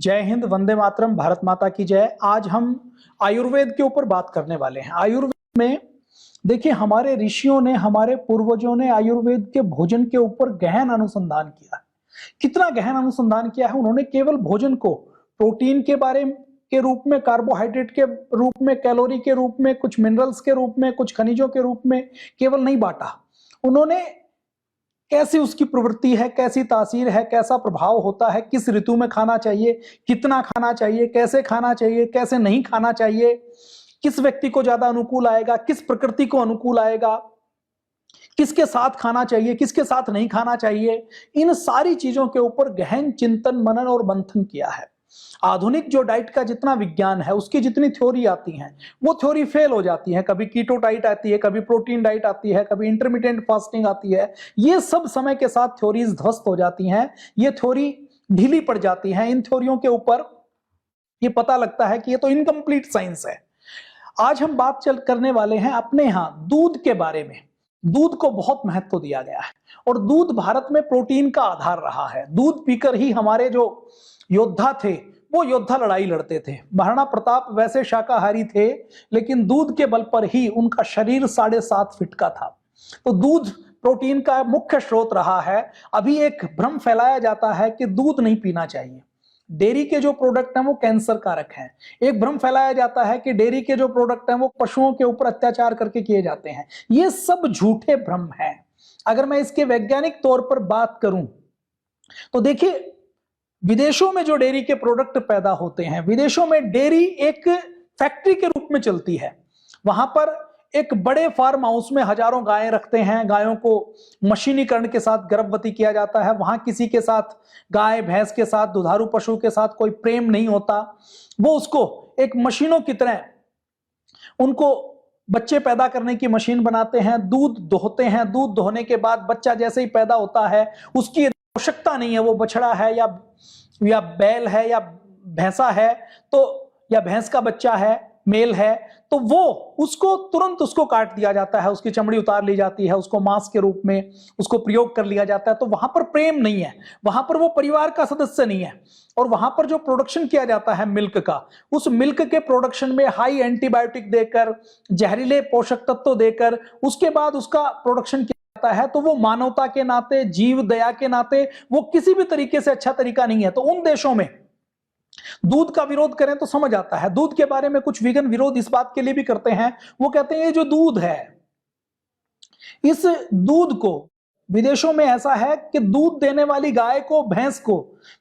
जय हिंद, वंदे मातरम, भारत माता की जय। आज हम आयुर्वेद के ऊपर बात करने वाले हैं। आयुर्वेद में देखिए, हमारे ऋषियों ने, हमारे पूर्वजों ने आयुर्वेद के भोजन के ऊपर गहन अनुसंधान किया है। कितना गहन अनुसंधान किया है उन्होंने। केवल भोजन को प्रोटीन के बारे के रूप में, कार्बोहाइड्रेट के रूप में, कैलोरी के रूप में, कुछ मिनरल्स के रूप में, कुछ खनिजों के रूप में केवल नहीं बांटा। उन्होंने कैसी उसकी प्रवृत्ति है, कैसी तासीर है, कैसा प्रभाव होता है, किस ऋतु में खाना चाहिए, कितना खाना चाहिए, कैसे खाना चाहिए, कैसे नहीं खाना चाहिए, किस व्यक्ति को ज्यादा अनुकूल आएगा, किस प्रकृति को अनुकूल आएगा, किसके साथ खाना चाहिए, किसके साथ नहीं खाना चाहिए, इन सारी चीजों के ऊपर गहन चिंतन, मनन और मंथन किया है। आधुनिक जो डाइट का जितना विज्ञान है, उसकी जितनी थ्योरी आती हैं, वो थ्योरी फेल हो जाती है। कभी कीटो डाइट आती है, कभी प्रोटीन डाइट आती है, कभी इंटरमिटेंट फास्टिंग आती है। ये सब समय के साथ थ्योरीज ध्वस्त हो जाती हैं, ये थ्योरी ढीली पड़ जाती हैं। इन थ्योरियों के ऊपर ये पता लगता है कि ये तो इनकम्प्लीट साइंस है। आज हम बात करने वाले हैं अपने यहाँ दूध के बारे में। दूध को बहुत महत्व दिया गया है और दूध भारत में प्रोटीन का आधार रहा है। दूध पीकर ही हमारे जो योद्धा थे, वो योद्धा लड़ाई लड़ते थे। महाराणा प्रताप वैसे शाकाहारी थे, लेकिन दूध के बल पर ही उनका शरीर 7.5 फीट का था। तो दूध प्रोटीन का मुख्य स्रोत रहा है। अभी एक भ्रम फैलाया जाता है कि दूध नहीं पीना चाहिए, डेयरी के जो प्रोडक्ट हैं वो कैंसर कारक हैं। एक भ्रम फैलाया जाता है कि डेयरी के जो प्रोडक्ट हैं वो पशुओं के ऊपर अत्याचार करके किए जाते हैं। ये सब झूठे भ्रम हैं। अगर मैं इसके वैज्ञानिक तौर पर बात करूं तो देखिए, विदेशों में जो डेयरी के प्रोडक्ट पैदा होते हैं, विदेशों में डेयरी एक फैक्ट्री के रूप में चलती है। वहां पर एक बड़े फार्म हाउस में हजारों गायें रखते हैं, गायों को मशीनीकरण के साथ गर्भवती किया जाता है। वहां किसी के साथ, गाय भैंस के साथ, दुधारू पशु के साथ कोई प्रेम नहीं होता। वो उसको एक मशीनों की तरह, उनको बच्चे पैदा करने की मशीन बनाते हैं, दूध दोहते हैं। दूध दोहने के बाद बच्चा जैसे ही पैदा होता है, उसकी आवश्यकता नहीं है वो बछड़ा है या बैल है या भैंसा है, तो या भैंस का बच्चा है, मेल है, तो वो उसको तुरंत उसको काट दिया जाता है, उसकी चमड़ी उतार ली जाती है, उसको मांस के रूप में उसको प्रयोग कर लिया जाता है। तो वहां पर प्रेम नहीं है, वहां पर वो परिवार का सदस्य नहीं है। और वहां पर जो प्रोडक्शन किया जाता है मिल्क का, उस मिल्क के प्रोडक्शन में हाई एंटीबायोटिक देकर, जहरीले पोषक तत्व देकर उसके बाद उसका प्रोडक्शन किया जाता है। तो वो मानवता के नाते, जीव दया के नाते वो किसी भी तरीके से अच्छा तरीका नहीं है। तो उन देशों में दूध का विरोध करें तो समझ आता है। दूध के बारे में कुछ वीगन विरोध इस बात के लिए भी करते हैं। वो कहते हैं ये जो दूध है, इस दूध को विदेशों में ऐसा है कि दूध देने वाली गाय को, भैंस को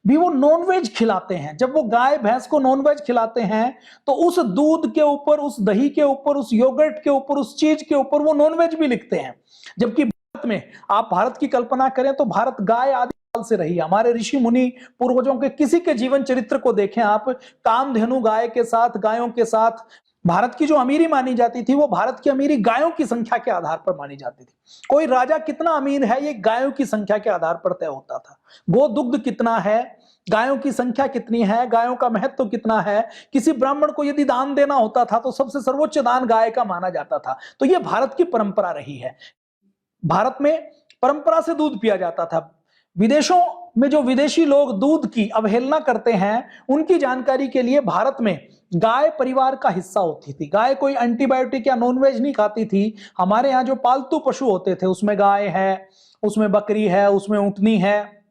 भी वो नॉनवेज खिलाते हैं। जब वो गाय भैंस को नॉनवेज खिलाते हैं तो उस दूध के ऊपर, उस दही के ऊपर, उस योगर्ट के ऊपर, उस चीज के ऊपर वो नॉनवेज भी लिखते हैं। जबकि भारत में, आप भारत की कल्पना करें तो भारत गाय आदि से रही। हमारे ऋषि मुनि पूर्वजों के किसी के जीवन चरित्र को देखें आप, कामधेनु गाय के साथ, गायों के साथ, भारत की जो अमीरी मानी जाती थी वो भारत की अमीरी गायों की संख्या के आधार पर मानी जाती थी। कोई राजा कितना अमीर है ये गायों की संख्या के आधार पर तय होता था। गोदुग्ध कितना है, गायों की संख्या कितनी है, गायों का महत्व कितना है। किसी ब्राह्मण को यदि दान देना होता था तो सबसे सर्वोच्च दान गाय का माना जाता था। तो ये भारत की परंपरा रही है। भारत में परंपरा से दूध पिया जाता था। विदेशों में जो विदेशी लोग दूध की अवहेलना करते हैं, उनकी जानकारी के लिए, भारत में गाय परिवार का हिस्सा होती थी। गाय कोई एंटीबायोटिक या नॉनवेज नहीं खाती थी। हमारे यहाँ जो पालतू पशु होते थे, उसमें गाय है, उसमें बकरी है, उसमें ऊंटनी है,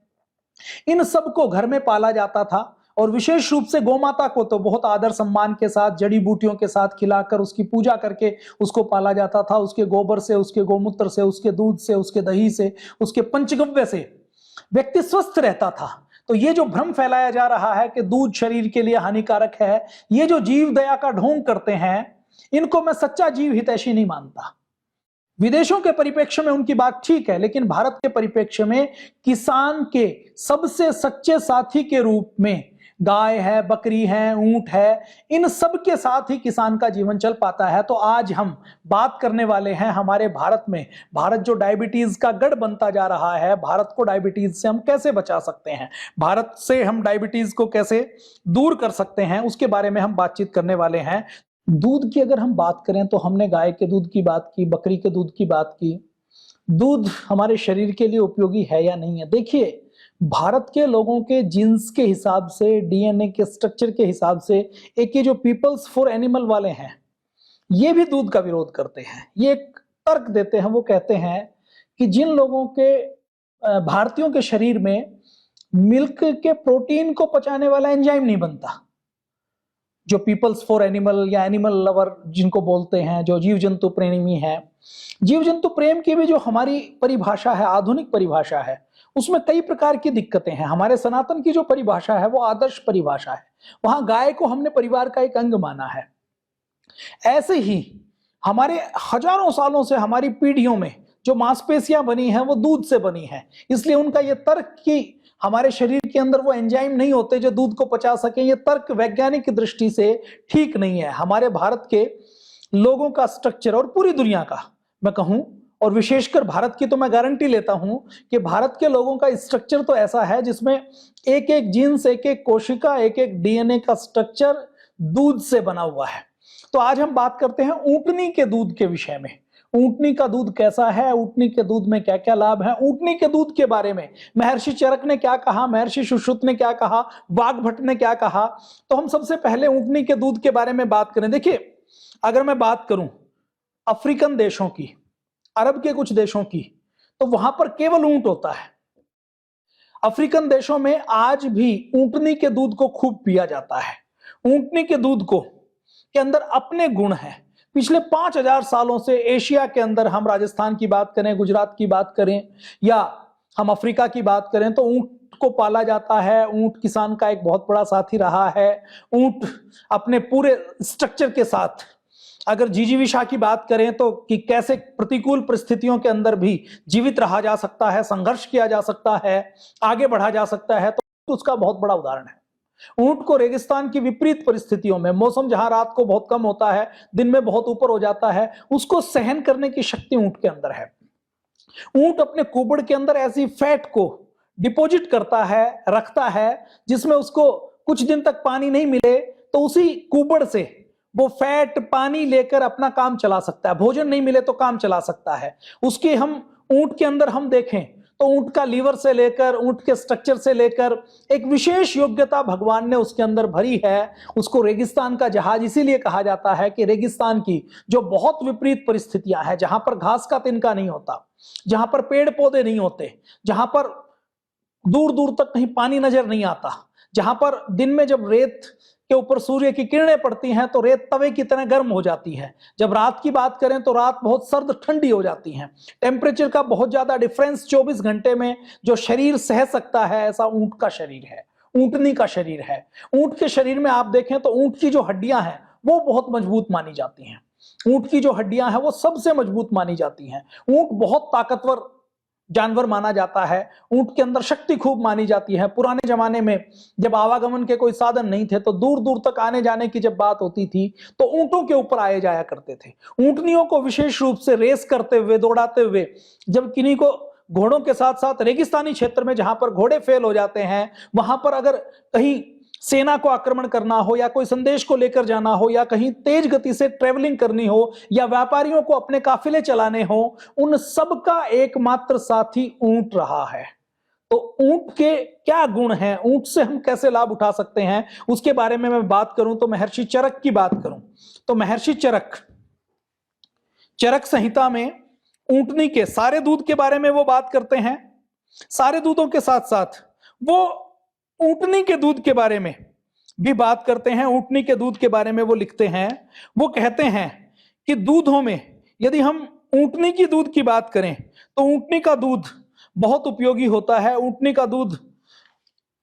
इन सबको घर में पाला जाता था। और विशेष रूप से गोमाता को तो बहुत आदर सम्मान के साथ, जड़ी बूटियों के साथ खिलाकर, उसकी पूजा करके उसको पाला जाता था। उसके गोबर से, उसके गोमूत्र से, उसके दूध से, उसके दही से, उसके पंचगव्य से व्यक्ति स्वस्थ रहता था। तो ये जो भ्रम फैलाया जा रहा है कि दूध शरीर के लिए हानिकारक है, ये जो जीव दया का ढोंग करते हैं, इनको मैं सच्चा जीव हितैषी नहीं मानता। विदेशों के परिप्रेक्ष्य में उनकी बात ठीक है, लेकिन भारत के परिप्रेक्ष्य में किसान के सबसे सच्चे साथी के रूप में गाय है, बकरी है, ऊंट है, इन सब के साथ ही किसान का जीवन चल पाता है। तो आज हम बात करने वाले हैं हमारे भारत में, भारत जो डायबिटीज का गढ़ बनता जा रहा है, भारत को डायबिटीज से हम कैसे बचा सकते हैं, भारत से हम डायबिटीज को कैसे दूर कर सकते हैं, उसके बारे में हम बातचीत करने वाले हैं। दूध की अगर हम बात करें तो हमने गाय के दूध की बात की, बकरी के दूध की बात की। दूध हमारे शरीर के लिए उपयोगी है या नहीं है? देखिए, भारत के लोगों के जीन्स के हिसाब से, डीएनए के स्ट्रक्चर के हिसाब से, एक ये जो पीपल्स फॉर एनिमल वाले हैं, ये भी दूध का विरोध करते हैं। ये एक तर्क देते हैं, वो कहते हैं कि जिन लोगों के भारतीयों के शरीर में मिल्क के प्रोटीन को पचाने वाला एंजाइम नहीं बनता, जो पीपल्स फॉर एनिमल या एनिमल लवर जिनको बोलते हैं, जो जीव जंतु प्रेमी है, जीव जंतु प्रेम की भी जो हमारी परिभाषा है, आधुनिक परिभाषा है, उसमें कई प्रकार की दिक्कतें हैं। हमारे सनातन की जो परिभाषा है वो आदर्श परिभाषा है, वहां गाय को हमने परिवार का एक अंग माना है। ऐसे ही हमारे हजारों सालों से, हमारी पीढ़ियों में जो मांसपेशियां बनी हैं वो दूध से बनी हैं, इसलिए उनका ये तर्क कि हमारे शरीर के अंदर वो एंजाइम नहीं होते जो दूध को पचा सके, ये तर्क वैज्ञानिक दृष्टि से ठीक नहीं है। हमारे भारत के लोगों का स्ट्रक्चर और पूरी दुनिया का मैं कहूं, और विशेषकर भारत की तो मैं गारंटी लेता हूं कि भारत के लोगों का स्ट्रक्चर तो ऐसा है जिसमें एक एक जीन्स, एक एक कोशिका, एक एक डीएनए का स्ट्रक्चर दूध से बना हुआ है। तो आज हम बात करते हैं ऊंटनी के दूध के विषय में। ऊंटनी का दूध कैसा है, ऊंटनी के दूध में क्या क्या लाभ है, ऊंटनी के दूध के बारे में महर्षि चरक ने क्या कहा, महर्षि सुश्रुत ने क्या कहा, वाग्भट ने क्या कहा। तो हम सबसे पहले ऊंटनी के दूध के बारे में बात करें। देखिए, अगर मैं बात करूं अफ्रीकन देशों की, अरब के कुछ देशों की, तो वहां पर केवल ऊंट होता है। अफ्रीकन देशों में आज भी ऊंटनी के दूध को खूब पिया जाता है। ऊंटनी के दूध को के अंदर अपने गुण हैं। पिछले 5000 सालों से एशिया के अंदर, हम राजस्थान की बात करें, गुजरात की बात करें, या हम अफ्रीका की बात करें, तो ऊंट को पाला जाता है। ऊंट किसान का एक बहुत बड़ा साथी रहा है। ऊंट अपने पूरे स्ट्रक्चर के साथ, अगर जिजीविषा की बात करें तो कि कैसे प्रतिकूल परिस्थितियों के अंदर भी जीवित रहा जा सकता है, संघर्ष किया जा सकता है, आगे बढ़ा जा सकता है, तो उसका बहुत बड़ा उदाहरण है। ऊंट को रेगिस्तान की विपरीत परिस्थितियों में, मौसम जहां रात को बहुत कम होता है, दिन में बहुत ऊपर हो जाता है, उसको सहन करने की शक्ति ऊंट के अंदर है। ऊंट अपने कुबड़ के अंदर ऐसी फैट को डिपॉजिट करता है, रखता है, जिसमें उसको कुछ दिन तक पानी नहीं मिले तो उसी कुबड़ से वो फैट पानी लेकर अपना काम चला सकता है। भोजन नहीं मिले तो काम चला सकता है। उसके हम ऊंट के अंदर हम देखें तो ऊंट का लीवर से लेकर, ऊंट के स्ट्रक्चर से लेकर एक विशेष योग्यता भगवान ने उसके अंदर भरी है। उसको रेगिस्तान का जहाज इसीलिए कहा जाता है कि रेगिस्तान की जो बहुत विपरीत परिस्थितियां हैं, जहां पर घास का तिनका नहीं होता, जहां पर पेड़ पौधे नहीं होते, जहां पर दूर दूर तक कहीं पानी नजर नहीं आता, जहां पर दिन में जब रेत के ऊपर सूर्य की किरणें पड़ती हैं तो रेत तवे की तरह गर्म हो जाती है। जब रात की बात करें तो रात बहुत सर्द ठंडी हो जाती है। टेम्परेचर का बहुत ज्यादा डिफरेंस 24 घंटे में जो शरीर सह सकता है, ऐसा ऊंट का शरीर है, ऊंटनी का शरीर है। ऊंट के शरीर में आप देखें तो ऊंट की जो हड्डियां हैं वो बहुत मजबूत मानी जाती हैं। ऊंट की जो हड्डियां हैं वो सबसे मजबूत मानी जाती हैं। ऊंट बहुत ताकतवर जानवर माना जाता है। ऊंट के अंदर शक्ति खूब मानी जाती है। पुराने जमाने में जब आवागमन के कोई साधन नहीं थे तो दूर दूर तक आने जाने की जब बात होती थी तो ऊंटों के ऊपर आए जाया करते थे। ऊंटनियों को विशेष रूप से रेस करते हुए, दौड़ाते हुए, जब किन्हीं को घोड़ों के साथ साथ रेगिस्तानी क्षेत्र में जहां पर घोड़े फेल हो जाते हैं, वहां पर अगर कहीं सेना को आक्रमण करना हो या कोई संदेश को लेकर जाना हो या कहीं तेज गति से ट्रेवलिंग करनी हो या व्यापारियों को अपने काफिले चलाने हो, उन सब का एकमात्र साथी ऊंट रहा है। तो ऊंट के क्या गुण हैं, ऊंट से हम कैसे लाभ उठा सकते हैं, उसके बारे में मैं बात करूं तो महर्षि चरक की बात करूं तो महर्षि चरक चरक संहिता में ऊंटनी के सारे दूध के बारे में वो बात करते हैं। सारे दूधों के साथ साथ वो ऊंटनी के दूध के बारे में भी बात करते हैं। ऊंटनी के दूध के बारे में वो लिखते हैं, वो कहते हैं कि दूधों में यदि हम ऊंटनी की दूध की बात करें तो ऊंटनी का दूध बहुत उपयोगी होता है। ऊंटनी का दूध,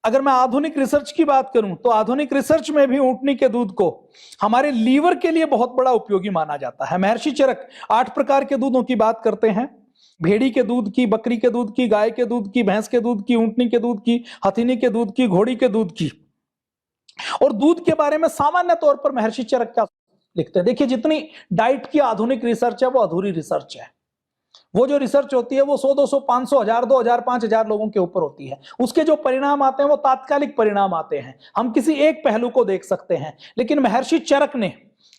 अगर मैं आधुनिक रिसर्च की बात करूं तो आधुनिक रिसर्च में भी ऊंटनी के दूध को हमारे लीवर के लिए बहुत बड़ा उपयोगी माना जाता है। महर्षि चरक 8 प्रकार के दूधों की बात करते हैं। भेड़ी के दूध की, बकरी के दूध की, गाय के दूध की, भैंस के दूध की, ऊंटनी के दूध की, हथिनी के दूध की, घोड़ी के दूध की। और दूध के बारे में सामान्य तौर पर महर्षि चरक क्या लिखते हैं? देखिए, जितनी डाइट की आधुनिक रिसर्च है वो अधूरी रिसर्च है। वो जो रिसर्च होती है वो 100, 200, 500, 1000, 2000, 5000 लोगों के ऊपर होती है। उसके जो परिणाम आते हैं वो तात्कालिक परिणाम आते हैं। हम किसी एक पहलू को देख सकते हैं, लेकिन महर्षि चरक ने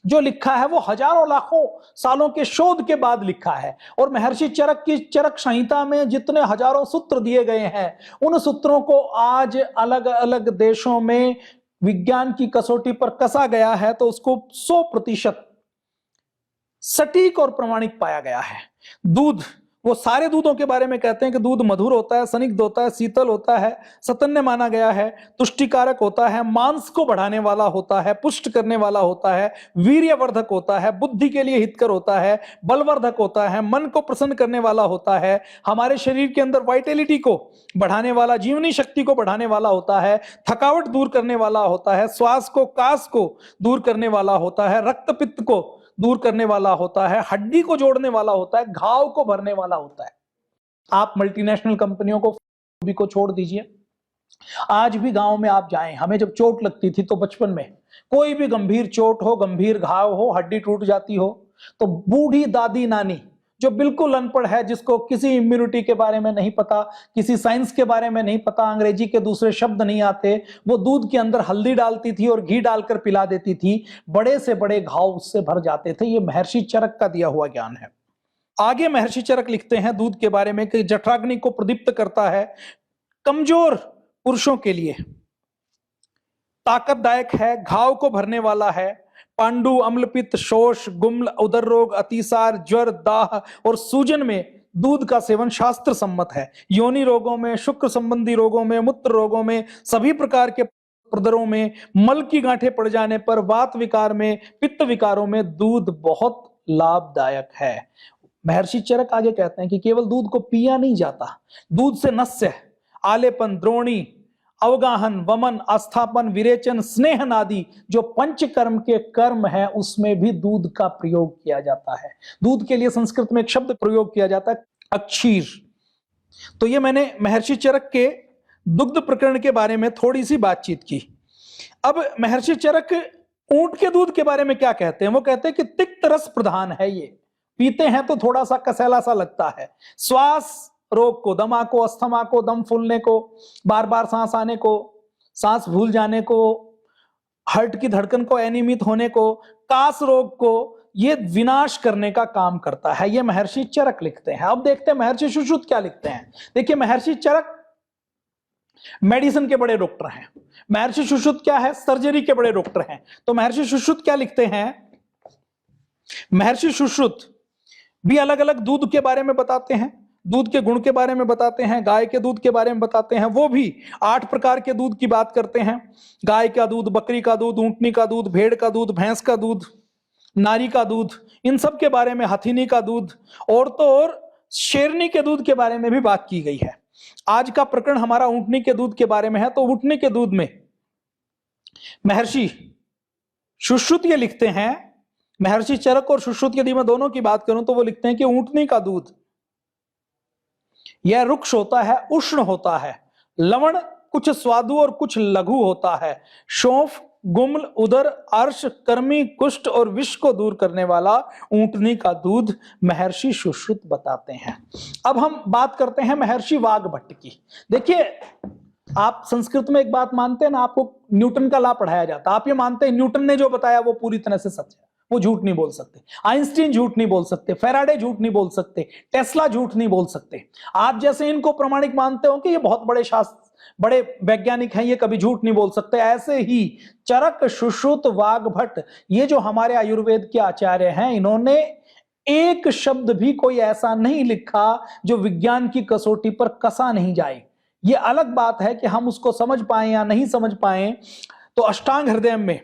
जो लिखा है वो हजारों लाखों सालों के शोध के बाद लिखा है। और महर्षि चरक की चरक संहिता में जितने हजारों सूत्र दिए गए हैं, उन सूत्रों को आज अलग अलग देशों में विज्ञान की कसौटी पर कसा गया है तो उसको 100% सटीक और प्रमाणिक पाया गया है। दूध, वो सारे दूधों के बारे में कहते हैं कि दूध मधुर होता है, स्निग्ध होता है, शीतल होता है, सतन्य माना गया है, तुष्टिकारक होता है, मांस को बढ़ाने वाला होता है, पुष्ट करने वाला होता है, वीर्यवर्धक होता है, बुद्धि के लिए हितकर होता है, बलवर्धक होता है, मन को प्रसन्न करने वाला होता है, हमारे शरीर के अंदर वाइटेलिटी को बढ़ाने वाला, जीवनी शक्ति को बढ़ाने वाला होता है, थकावट दूर करने वाला होता है, श्वास को, कास को दूर करने वाला होता है, रक्त पित्त को दूर करने वाला होता है, हड्डी को जोड़ने वाला होता है, घाव को भरने वाला होता है। आप मल्टीनेशनल कंपनियों को छोड़ दीजिए, आज भी गांव में आप जाएं, हमें जब चोट लगती थी तो बचपन में कोई भी गंभीर चोट हो, गंभीर घाव हो, हड्डी टूट जाती हो, तो बूढ़ी दादी नानी जो बिल्कुल अनपढ़ है, जिसको किसी इम्यूनिटी के बारे में नहीं पता, किसी साइंस के बारे में नहीं पता, अंग्रेजी के दूसरे शब्द नहीं आते, वो दूध के अंदर हल्दी डालती थी और घी डालकर पिला देती थी, बड़े से बड़े घाव उससे भर जाते थे। ये महर्षि चरक का दिया हुआ ज्ञान है। आगे महर्षि चरक लिखते हैं दूध के बारे में कि जठराग्नि को प्रदीप्त करता है, कमजोर पुरुषों के लिए ताकतदायक है, घाव को भरने वाला है, पांडु, अम्लपित्त, शोष, गुम्ल, उदर रोग, अतिसार, ज्वर, दाह और सूजन में दूध का सेवन शास्त्र सम्मत है। योनि रोगों में, शुक्र संबंधी रोगों में, मूत्र रोगों में, सभी प्रकार के प्रदरों में, मल की गांठें पड़ जाने पर, वात विकार में, पित्त विकारों में दूध बहुत लाभदायक है। महर्षि चरक आगे कहते हैं कि केवल दूध को पिया नहीं जाता, दूध से नस्य, आलेपन, द्रोणी, अवगाहन, वमन, आस्थापन, विरेचन, स्नेहन आदि जो पंचकर्म के कर्म है उसमें भी दूध का प्रयोग किया जाता है। दूध के लिए संस्कृत में एक शब्द प्रयोग किया जाता है, अक्षीर। तो ये मैंने महर्षि चरक के दुग्ध प्रकरण के बारे में थोड़ी सी बातचीत की। अब महर्षि चरक ऊंट के दूध के बारे में क्या कहते हैं? वो कहते हैं कि तिक्त रस प्रधान है, ये पीते हैं तो थोड़ा सा कसैला सा लगता है। श्वास रोग को, दमा को, अस्थमा को, दम फूलने को, बार बार सांस आने को, सांस भूल जाने को, हार्ट की धड़कन को अनियमित होने को, कास रोग को, ये विनाश करने का काम करता है। ये महर्षि चरक लिखते हैं। अब देखते हैं महर्षि सुश्रुत क्या लिखते हैं। देखिए महर्षि चरक मेडिसिन के बड़े डॉक्टर हैं, महर्षि सुश्रुत क्या है? सर्जरी के बड़े डॉक्टर हैं। तो महर्षि सुश्रुत क्या लिखते हैं? महर्षि सुश्रुत भी अलग अलग दूध के बारे में बताते हैं, दूध के गुण के बारे में बताते हैं, गाय के दूध के बारे में बताते हैं। वो भी 8 प्रकार के दूध की बात करते हैं, गाय का दूध, बकरी का दूध, ऊंटनी का दूध, भेड़ का दूध, भैंस का दूध, नारी का दूध, इन सब के बारे में, हथिनी का दूध, और तो और शेरनी के दूध के बारे में भी बात की गई है। आज का प्रकरण हमारा ऊंटनी के दूध के बारे में है। तो ऊंटनी के दूध में महर्षि सुश्रुत ये लिखते हैं, महर्षि चरक और सुश्रुत यदि मैं दोनों की बात करूं तो वो लिखते हैं कि ऊंटनी का दूध यह रुक्ष होता है, उष्ण होता है, लवण कुछ स्वादु और कुछ लघु होता है, शोफ, गुम्ल, उदर, अर्श, कर्मी, कुष्ठ और विष को दूर करने वाला ऊंटनी का दूध महर्षि सुश्रुत बताते हैं। अब हम बात करते हैं महर्षि वाग्भट्ट की। देखिए आप संस्कृत में एक बात मानते हैं ना, आपको न्यूटन का लॉ पढ़ाया जाता है, आप ये मानते हैं न्यूटन ने जो बताया वो पूरी तरह से सच है, वो झूठ नहीं बोल सकते। आइंस्टीन झूठ नहीं बोल सकते, फेराडे झूठ नहीं बोल सकते, टेस्ला झूठ नहीं बोल सकते। आप जैसे इनको प्रमाणिक मानते हो कि ये बहुत बड़े शास्त्र, बड़े वैज्ञानिक हैं, ये कभी झूठ नहीं बोल सकते, ऐसे ही चरक, सुश्रुत, वाग्भट्ट, ये जो हमारे आयुर्वेद के आचार्य हैं, इन्होंने एक शब्द भी कोई ऐसा नहीं लिखा जो विज्ञान की कसौटी पर कसा नहीं जाए। ये अलग बात है कि हम उसको समझ पाए या नहीं समझ पाए। तो अष्टांग हृदय में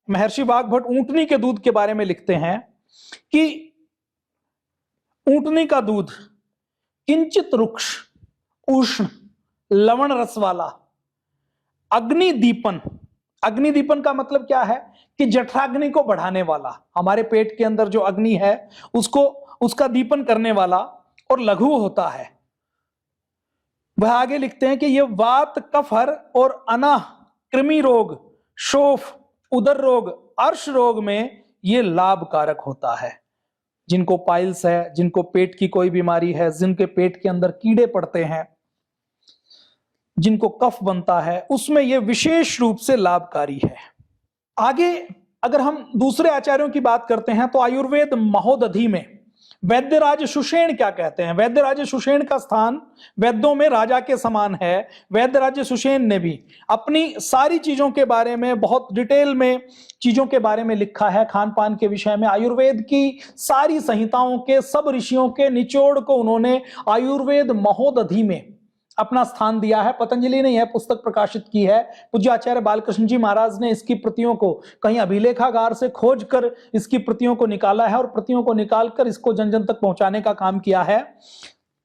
महर्षि वाग्भट्ट ऊंटनी के दूध के बारे में लिखते हैं कि ऊंटनी का दूध किंचित रुक्ष, उष्ण, लवण रस वाला, अग्निदीपन। अग्निदीपन का मतलब क्या है? कि जठराग्नि को बढ़ाने वाला, हमारे पेट के अंदर जो अग्नि है उसको, उसका दीपन करने वाला, और लघु होता है। वह आगे लिखते हैं कि यह वात, कफहर और अनाह, कृमि रोग, शोफ, उदर रोग, अर्श रोग में यह लाभकारक होता है। जिनको पाइल्स है, जिनको पेट की कोई बीमारी है, जिनके पेट के अंदर कीड़े पड़ते हैं, जिनको कफ बनता है, उसमें यह विशेष रूप से लाभकारी है। आगे अगर हम दूसरे आचार्यों की बात करते हैं तो आयुर्वेद महोदधि में वैद्यराज सुषेण क्या कहते हैं? वैद्यराज सुषेण का स्थान वैद्यों में राजा के समान है। वैद्यराज सुषेण ने भी अपनी सारी चीजों के बारे में बहुत डिटेल में चीजों के बारे में लिखा है। खान पान के विषय में आयुर्वेद की सारी संहिताओं के सब ऋषियों के निचोड़ को उन्होंने आयुर्वेद महोदधि में अपना स्थान दिया है। पतंजलि ने यह पुस्तक प्रकाशित की है। पूज्य आचार्य बालकृष्ण जी महाराज ने इसकी प्रतियों को कहीं अभिलेखागार से खोजकर इसकी प्रतियों को निकाला है और प्रतियों को निकालकर इसको जन जन तक पहुंचाने का काम किया है।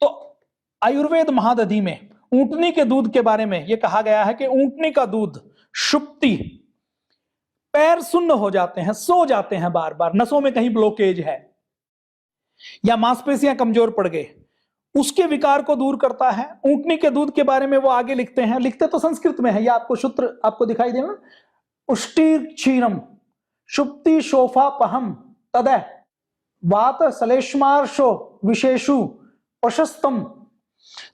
तो आयुर्वेद महादधि में ऊंटनी के दूध के बारे में यह कहा गया है कि ऊंटनी का दूध शुप्ति, पैर सुन्न हो जाते हैं, सो जाते हैं बार बार, नसों में कहीं ब्लॉकेज है या मांसपेशियां कमजोर पड़ गए, उसके विकार को दूर करता है। ऊंटनी के दूध के बारे में वो आगे लिखते हैं, लिखते तो संस्कृत में है, या आपको सूत्र आपको दिखाई देना, उष्टि क्षीरम शुप्ति शोफापहम तदय वात सलेश्मार्शो विशेषु प्रशस्तम।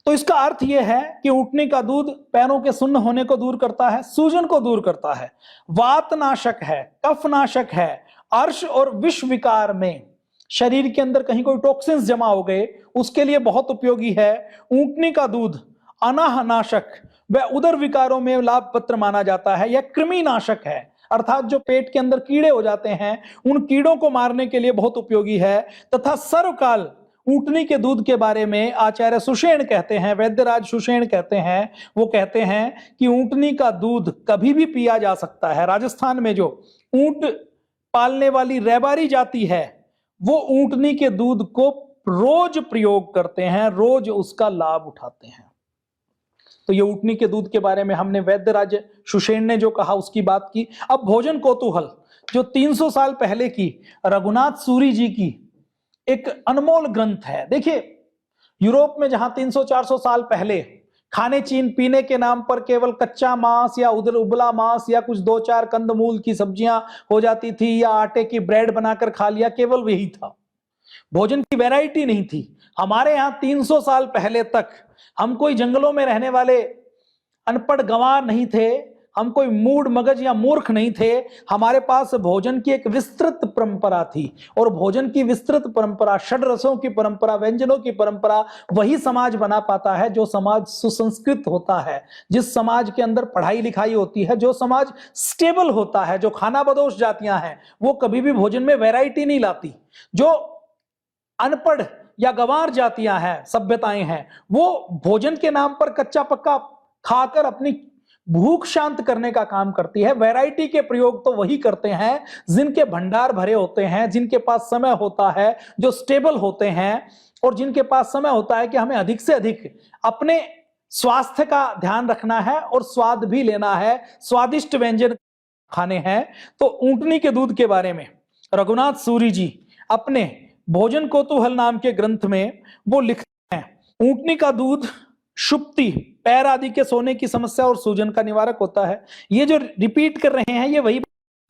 तो इसका अर्थ यह है कि ऊंटनी का दूध पैरों के सुन्न होने को दूर करता है, सूजन को दूर करता है, वात नाशक है, कफ नाशक है, अर्श और विष विकार में शरीर के अंदर कहीं कोई टॉक्सिन्स जमा हो गए उसके लिए बहुत उपयोगी है। ऊंटनी का दूध अनाहनाशक व उदर विकारों में लाभपत्र माना जाता है। यह कृमि नाशक है, अर्थात जो पेट के अंदर कीड़े हो जाते हैं उन कीड़ों को मारने के लिए बहुत उपयोगी है। तथा सर्वकाल ऊंटनी के दूध के बारे में आचार्य सुषेण कहते हैं, वैद्यराज सुषेण कहते हैं, वो कहते हैं कि ऊंटनी का दूध कभी भी पिया जा सकता है। राजस्थान में जो ऊंट पालने वाली रैबारी जाति है वो ऊंटनी के दूध को रोज प्रयोग करते हैं, रोज उसका लाभ उठाते हैं। तो ये ऊंटनी के दूध के बारे में हमने वैद्यराज सुषेण ने जो कहा उसकी बात की। अब भोजन कौतूहल जो 300 साल पहले की रघुनाथ सूरी जी की एक अनमोल ग्रंथ है। देखिए यूरोप में जहां 300-400 साल पहले खाने चीन पीने के नाम पर केवल कच्चा मांस या उबला मांस या कुछ 2-4 कंदमूल की सब्जियां हो जाती थी या आटे की ब्रेड बनाकर खा लिया, केवल यही था, भोजन की वैरायटी नहीं थी। हमारे यहां 300 साल पहले तक हम कोई जंगलों में रहने वाले अनपढ़ गंवार नहीं थे, हम कोई मूड मगज या मूर्ख नहीं थे। हमारे पास भोजन की एक विस्तृत परंपरा थी और भोजन की विस्तृत परंपरा, षड रसों की परंपरा, व्यंजनों की परंपरा वही समाज बना पाता है जो समाज सुसंस्कृत होता है, जिस समाज के अंदर पढ़ाई लिखाई होती है, जो समाज स्टेबल होता है। जो खाना बदोश जातियां हैं वो कभी भी भोजन में वैरायटी नहीं लाती। जो अनपढ़ या गंवार जातियां हैं, सभ्यताएं हैं, वो भोजन के नाम पर कच्चा पक्का खाकर अपनी भूख शांत करने का काम करती है। वैरायटी के प्रयोग तो वही करते हैं जिनके भंडार भरे होते हैं, जिनके पास समय होता है, जो स्टेबल होते हैं और जिनके पास समय होता है कि हमें अधिक से अधिक अपने स्वास्थ्य का ध्यान रखना है और स्वाद भी लेना है, स्वादिष्ट व्यंजन खाने हैं। तो ऊंटनी के दूध के बारे में रघुनाथ सूरी जी अपने भोजन कौतूहल नाम के ग्रंथ में वो लिखते हैं, ऊंटनी का दूध शुप्ति, पैर आदि के सोने की समस्या और सूजन का निवारक होता है। ये जो रिपीट कर रहे हैं ये वही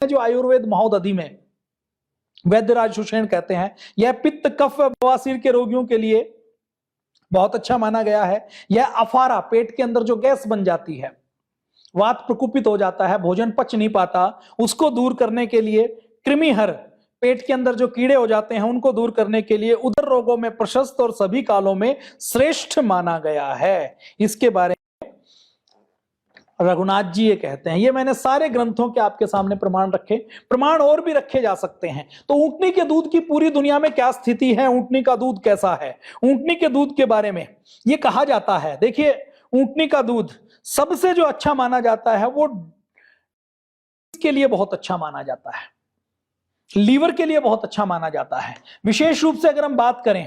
है जो आयुर्वेद महोदधि में वैद्यराज सुषेण कहते हैं। यह पित्त कफ बवासीर के रोगियों के लिए बहुत अच्छा माना गया है। यह अफारा, पेट के अंदर जो गैस बन जाती है, वात प्रकुपित हो जाता है, भोजन पच नहीं पाता, उसको दूर करने के लिए, कृमिहर, पेट के अंदर जो कीड़े हो जाते हैं उनको दूर करने के लिए उदर रोगों में प्रशस्त और सभी कालों में श्रेष्ठ माना गया है। इसके बारे में रघुनाथ जी ये कहते हैं। ये मैंने सारे ग्रंथों के आपके सामने प्रमाण रखे, प्रमाण और भी रखे जा सकते हैं। तो ऊंटनी के दूध की पूरी दुनिया में क्या स्थिति है, ऊंटनी का दूध कैसा है, ऊंटनी के दूध के बारे में ये कहा जाता है। देखिए ऊंटनी का दूध सबसे जो अच्छा माना जाता है वो के लिए बहुत अच्छा माना जाता है, लीवर के लिए बहुत अच्छा माना जाता है। विशेष रूप से अगर हम बात करें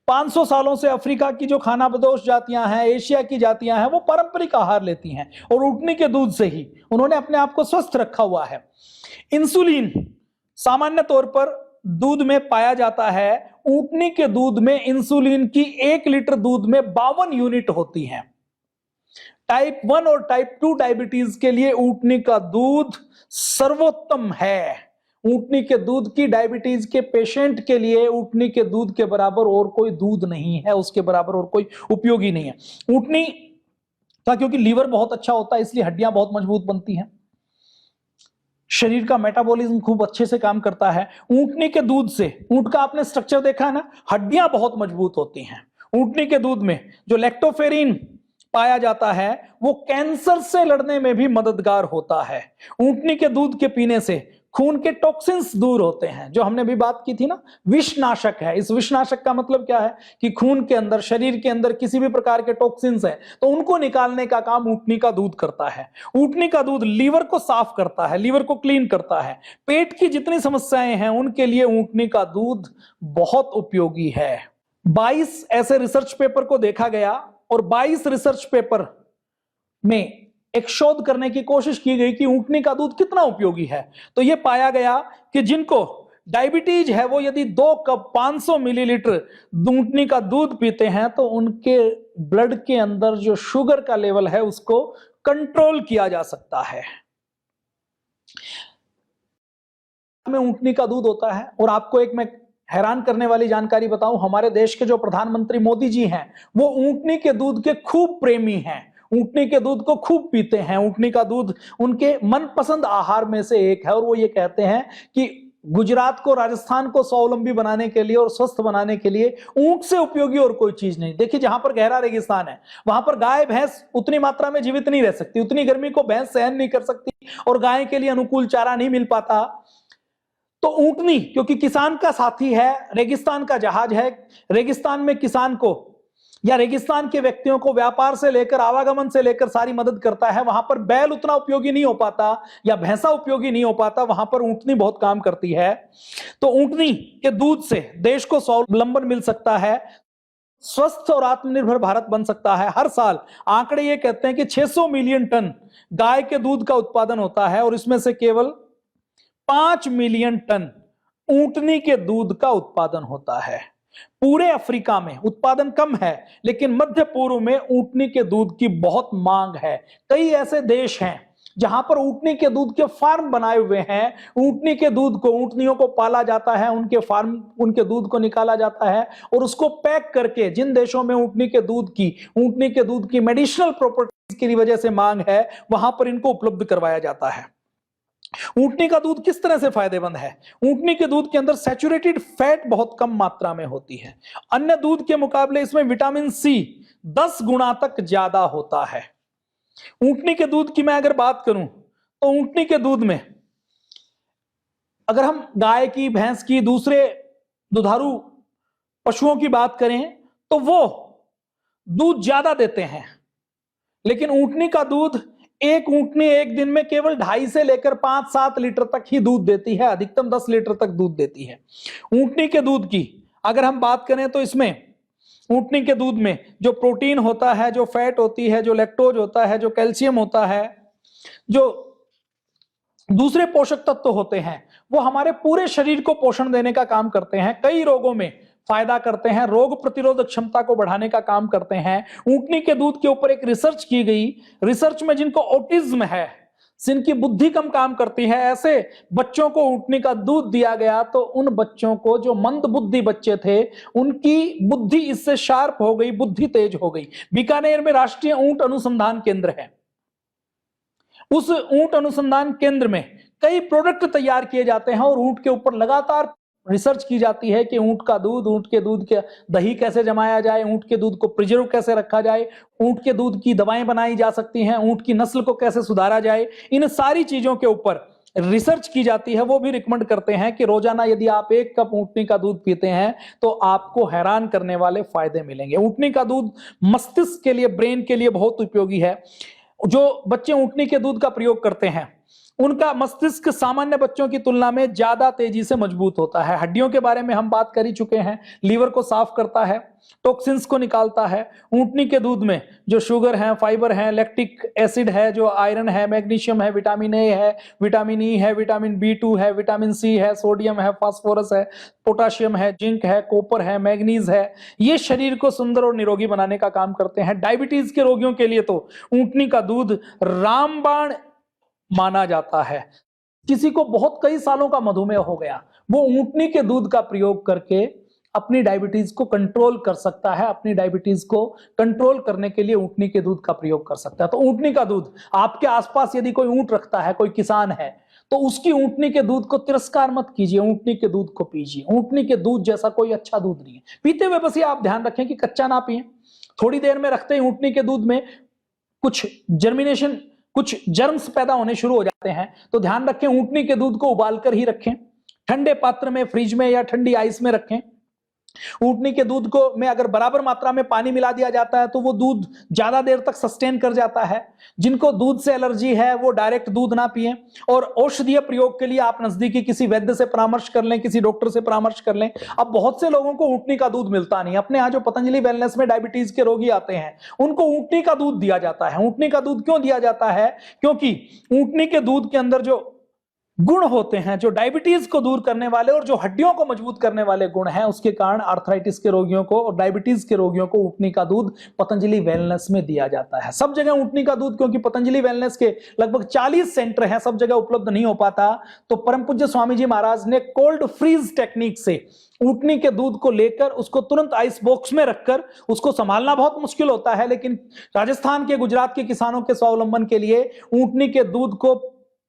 500 सालों से अफ्रीका की जो खाना बदोश जातियां हैं, एशिया की जातियां हैं, वो पारंपरिक आहार लेती हैं और ऊंटनी के दूध से ही उन्होंने अपने आप को स्वस्थ रखा हुआ है। इंसुलिन सामान्य तौर पर दूध में पाया जाता है। ऊंटनी के दूध में इंसुलिन की 1 लीटर दूध में 52 यूनिट होती हैं। टाइप 1 और टाइप 2 डायबिटीज के लिए ऊंटनी का दूध सर्वोत्तम है। ऊंटनी के दूध की डायबिटीज के पेशेंट के लिए ऊंटनी के दूध के बराबर और कोई दूध नहीं है, उसके बराबर और कोई उपयोगी नहीं है। ऊंटनी का क्योंकि लीवर बहुत अच्छा होता है इसलिए हड्डियां बहुत मजबूत बनती हैं। शरीर का मेटाबॉलिज्म खूब अच्छे से काम करता है। ऊंटनी के दूध से, ऊंट का आपने स्ट्रक्चर देखा है ना, हड्डियां बहुत मजबूत होती हैं। ऊंटनी के दूध में जो लैक्टोफेरिन पाया जाता है वो कैंसर से लड़ने में भी मददगार होता है। ऊंटनी के दूध के पीने से खून के टॉक्सिन्स दूर होते हैं, जो हमने भी बात की थी ना, विषनाशक है। इस विषनाशक का मतलब क्या है कि खून के अंदर, शरीर के अंदर किसी भी प्रकार के टॉक्सिन्स है तो उनको निकालने का काम ऊंटनी का दूध करता है। ऊंटनी का दूध लीवर को साफ करता है, लीवर को क्लीन करता है। पेट की जितनी समस्याएं हैं उनके लिए ऊंटनी का दूध बहुत उपयोगी है। 22 ऐसे रिसर्च पेपर को देखा गया और 22 रिसर्च पेपर में एक शोध करने की कोशिश की गई कि ऊंटनी का दूध कितना उपयोगी है। तो यह पाया गया कि जिनको डायबिटीज है वो यदि 2 कप 500 मिलीलीटर ऊंटनी का दूध पीते हैं तो उनके ब्लड के अंदर जो शुगर का लेवल है उसको कंट्रोल किया जा सकता है। में ऊंटनी का दूध होता है। और आपको एक मैं हैरान करने वाली जानकारी बताऊं, हमारे देश के जो प्रधानमंत्री मोदी जी हैं वो ऊंटनी के दूध के खूब प्रेमी हैं, ऊंटनी के दूध को खूब पीते हैं। ऊंटनी का दूध उनके मनपसंद आहार में से एक है और वो ये कहते हैं कि गुजरात को, राजस्थान को स्वावलंबी बनाने के लिए और स्वस्थ बनाने के लिए ऊंट से उपयोगी और कोई चीज नहीं। देखिए, जहां पर गहरा रेगिस्तान है वहां पर गाय भैंस उतनी मात्रा में जीवित नहीं रह सकती, उतनी गर्मी को भैंस सहन नहीं कर सकती और गाय के लिए अनुकूल चारा नहीं मिल पाता। तो ऊंटनी, क्योंकि किसान का साथी है, रेगिस्तान का जहाज है, रेगिस्तान में किसान को या रेगिस्तान के व्यक्तियों को व्यापार से लेकर, आवागमन से लेकर सारी मदद करता है। वहां पर बैल उतना उपयोगी नहीं हो पाता या भैंसा उपयोगी नहीं हो पाता, वहां पर ऊंटनी बहुत काम करती है। तो ऊंटनी के दूध से देश को स्वावलंबन मिल सकता है, स्वस्थ और आत्मनिर्भर भारत बन सकता है। हर साल आंकड़े ये कहते हैं कि 600 मिलियन टन गाय के दूध का उत्पादन होता है और इसमें से केवल 5 मिलियन टन ऊंटनी के दूध का उत्पादन होता है। पूरे अफ्रीका में उत्पादन कम है लेकिन मध्य पूर्व में ऊंटनी के दूध की बहुत मांग है। कई ऐसे देश हैं जहां पर ऊंटनी के दूध के फार्म बनाए हुए हैं। ऊंटनी के दूध को, ऊंटनियों को पाला जाता है, उनके फार्म, उनके दूध को निकाला जाता है और उसको पैक करके, जिन देशों में ऊंटनी के दूध की मेडिसिनल प्रॉपर्टीज की वजह से मांग है वहां पर इनको उपलब्ध करवाया जाता है। ऊंटनी का दूध किस तरह से फायदेमंद है? ऊंटनी के दूध के अंदर सैचुरेटेड फैट बहुत कम मात्रा में होती है। अन्य दूध के मुकाबले इसमें विटामिन सी 10 गुना तक ज्यादा होता है। ऊंटनी के दूध की मैं अगर बात करूं तो ऊंटनी के दूध में, अगर हम गाय की, भैंस की, दूसरे दुधारू पशुओं की बात करें तो वो दूध ज्यादा देते हैं, लेकिन ऊंटनी का दूध, एक ऊंटनी एक दिन में केवल 2.5 से लेकर 5-7 लीटर तक ही दूध देती है, अधिकतम 10 लीटर तक दूध देती है। ऊंटनी के दूध की अगर हम बात करें तो इसमें, ऊंटनी के दूध में जो प्रोटीन होता है, जो फैट होती है, जो लैक्टोज होता है, जो कैल्शियम होता है, जो दूसरे पोषक तत्व होते हैं, वो हमारे पूरे शरीर को पोषण देने का काम करते हैं, कई रोगों में फायदा करते हैं, रोग प्रतिरोधक क्षमता को बढ़ाने का काम करते हैं। ऊंटनी के दूध के ऊपर एक रिसर्च की गई, रिसर्च में जिनको ऑटिज्म है, जिनकी बुद्धि कम काम करती है, ऐसे बच्चों को ऊंटनी का दूध दिया गया तो उन बच्चों को, जो मंद बुद्धि बच्चे थे, उनकी बुद्धि इससे शार्प हो गई, बुद्धि तेज हो गई। बीकानेर में राष्ट्रीय ऊंट अनुसंधान केंद्र है। उस ऊंट अनुसंधान केंद्र में कई प्रोडक्ट तैयार किए जाते हैं और ऊंट के ऊपर लगातार रिसर्च की जाती है कि ऊंट का दूध, ऊंट के दूध के दही कैसे जमाया जाए, ऊंट के दूध को प्रिजर्व कैसे रखा जाए, ऊंट के दूध की दवाएं बनाई जा सकती हैं, ऊंट की नस्ल को कैसे सुधारा जाए। इन सारी चीजों के ऊपर रिसर्च की जाती है। वो भी रिकमेंड करते हैं कि रोजाना यदि आप 1 कप ऊंटनी का दूध पीते हैं तो आपको हैरान करने वाले फायदे मिलेंगे। ऊंटनी का दूध मस्तिष्क के लिए, ब्रेन के लिए बहुत उपयोगी है। जो बच्चे ऊंटनी के दूध का प्रयोग करते हैं उनका मस्तिष्क सामान्य बच्चों की तुलना में ज्यादा तेजी से मजबूत होता है। हड्डियों के बारे में हम बात कर ही चुके हैं, लीवर को साफ करता है, टॉक्सिन्स को निकालता है। ऊंटनी के दूध में जो शुगर है, फाइबर है, लैक्टिक एसिड है, जो आयरन है, मैग्नीशियम है, विटामिन ए है, विटामिन ई है, विटामिन B2 है, विटामिन सी है, सोडियम है, फास्फोरस है, पोटाशियम है, जिंक है, कॉपर है, मैग्नीज है, ये शरीर को सुंदर और निरोगी बनाने का काम करते हैं। डायबिटीज के रोगियों के लिए तो ऊंटनी का दूध रामबाण माना जाता है। किसी को बहुत कई सालों का मधुमेह हो गया, वो ऊंटनी के दूध का प्रयोग करके अपनी डायबिटीज को कंट्रोल कर सकता है। अपनी डायबिटीज को कंट्रोल करने के लिए ऊंटनी के दूध का प्रयोग कर सकता है। तो ऊंटनी का दूध, आपके आसपास यदि कोई ऊंट रखता है, कोई किसान है, तो उसकी ऊंटनी के दूध को तिरस्कार मत कीजिए, ऊंटनी के दूध को पीजिए। ऊंटनी के दूध जैसा कोई अच्छा दूध नहीं है। पीते हुए बस ये आप ध्यान रखें कि कच्चा ना पिए। थोड़ी देर में रखते ही ऊंटनी के दूध में कुछ जर्मिनेशन, कुछ जर्म्स पैदा होने शुरू हो जाते हैं, तो ध्यान रखें ऊंटनी के दूध को उबालकर ही रखें। ठंडे पात्र में, फ्रिज में या ठंडी आइस में रखें। ऊंटनी के दूध को में अगर बराबर मात्रा में पानी मिला दिया जाता है तो वो दूध ज्यादा देर तक सस्टेन कर जाता है। जिनको दूध से एलर्जी है वो डायरेक्ट दूध ना पिएं, और औषधीय प्रयोग के लिए आप नजदीकी किसी वैद्य से परामर्श कर लें, किसी डॉक्टर से परामर्श कर लें। अब बहुत से लोगों को ऊंटनी का दूध मिलता नहीं। अपने यहाँ जो पतंजलि वेलनेस में डायबिटीज के रोगी आते हैं उनको ऊंटनी का दूध दिया जाता है। ऊंटनी का दूध क्यों दिया जाता है? क्योंकि ऊंटनी के दूध के अंदर जो गुण होते हैं, जो डायबिटीज को दूर करने वाले और जो हड्डियों को मजबूत करने वाले गुण हैं, उसके कारण आर्थराइटिस के रोगियों को और डायबिटीज के रोगियों को ऊंटनी का दूध पतंजलि वेलनेस में दिया जाता है। सब जगह ऊंटनी का दूध, क्योंकि पतंजलि वेलनेस के लगभग 40 सेंटर हैं, सब जगह उपलब्ध नहीं हो पाता, तो परम पूज्य स्वामी जी महाराज ने कोल्ड फ्रीज टेक्निक से ऊंटनी के दूध को लेकर उसको तुरंत आइस बॉक्स में रखकर, उसको संभालना बहुत मुश्किल होता है, लेकिन राजस्थान के, गुजरात के किसानों के स्वावलंबन के लिए ऊंटनी के दूध को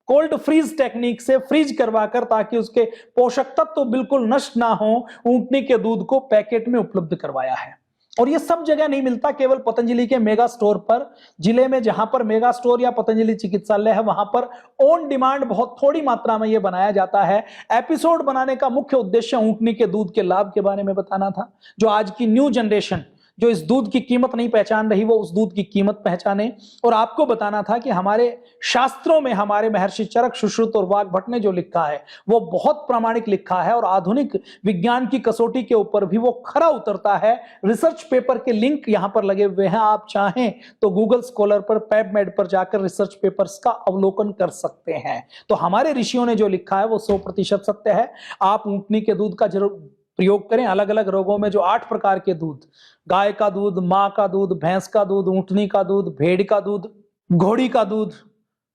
कोल्ड फ्रीज टेक्निक से फ्रीज करवाकर, ताकि उसके पोषक तत्व तो बिल्कुल नष्ट ना हो, ऊंटनी के दूध को पैकेट में उपलब्ध करवाया है। और ये सब जगह नहीं मिलता, केवल पतंजलि के मेगा स्टोर पर, जिले में जहां पर मेगा स्टोर या पतंजलि चिकित्सालय है वहां पर ऑन डिमांड बहुत थोड़ी मात्रा में ये बनाया जाता है। एपिसोड बनाने का मुख्य उद्देश्य ऊंटनी के दूध के लाभ के बारे में बताना था। जो आज की न्यू जनरेशन जो इस दूध की कीमत नहीं पहचान रही, वो उस दूध की कीमत पहचाने। और आपको बताना था कि हमारे शास्त्रों में हमारे महर्षि चरक, सुश्रुत और वाग्भट ने जो लिखा है वो बहुत प्रामाणिक लिखा है, और आधुनिक विज्ञान की कसौटी के ऊपर भी वो खरा उतरता है। रिसर्च पेपर के लिंक यहां पर लगे हुए हैं, आप चाहें तो गूगल स्कॉलर पर, पैबमेड पर जाकर रिसर्च पेपर्स का अवलोकन कर सकते हैं। तो हमारे ऋषियों ने जो लिखा है वो 100% सत्य है। आप ऊंटनी के दूध का जरूर प्रयोग करें। अलग अलग रोगों में जो 8 प्रकार के दूध, गाय का दूध, मां का दूध, भैंस का दूध, ऊंटनी का दूध, भेड़ का दूध, घोड़ी का दूध,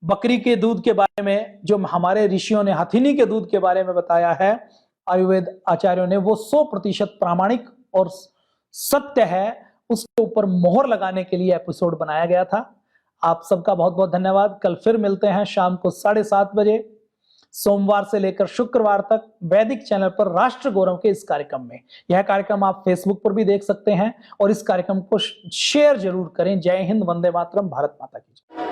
बकरी के दूध के बारे में जो हमारे ऋषियों ने हथिनी के दूध के बारे में बताया है, आयुर्वेद आचार्यों ने, वो 100% प्रामाणिक और सत्य है। उसके ऊपर मोहर लगाने के लिए एपिसोड बनाया गया था। आप सबका बहुत बहुत धन्यवाद। कल फिर मिलते हैं शाम को 7:30 बजे, सोमवार से लेकर शुक्रवार तक, वैदिक चैनल पर राष्ट्र गौरव के इस कार्यक्रम में। यह कार्यक्रम आप फेसबुक पर भी देख सकते हैं, और इस कार्यक्रम को शेयर जरूर करें। जय हिंद, वंदे मातरम, भारत माता की जय।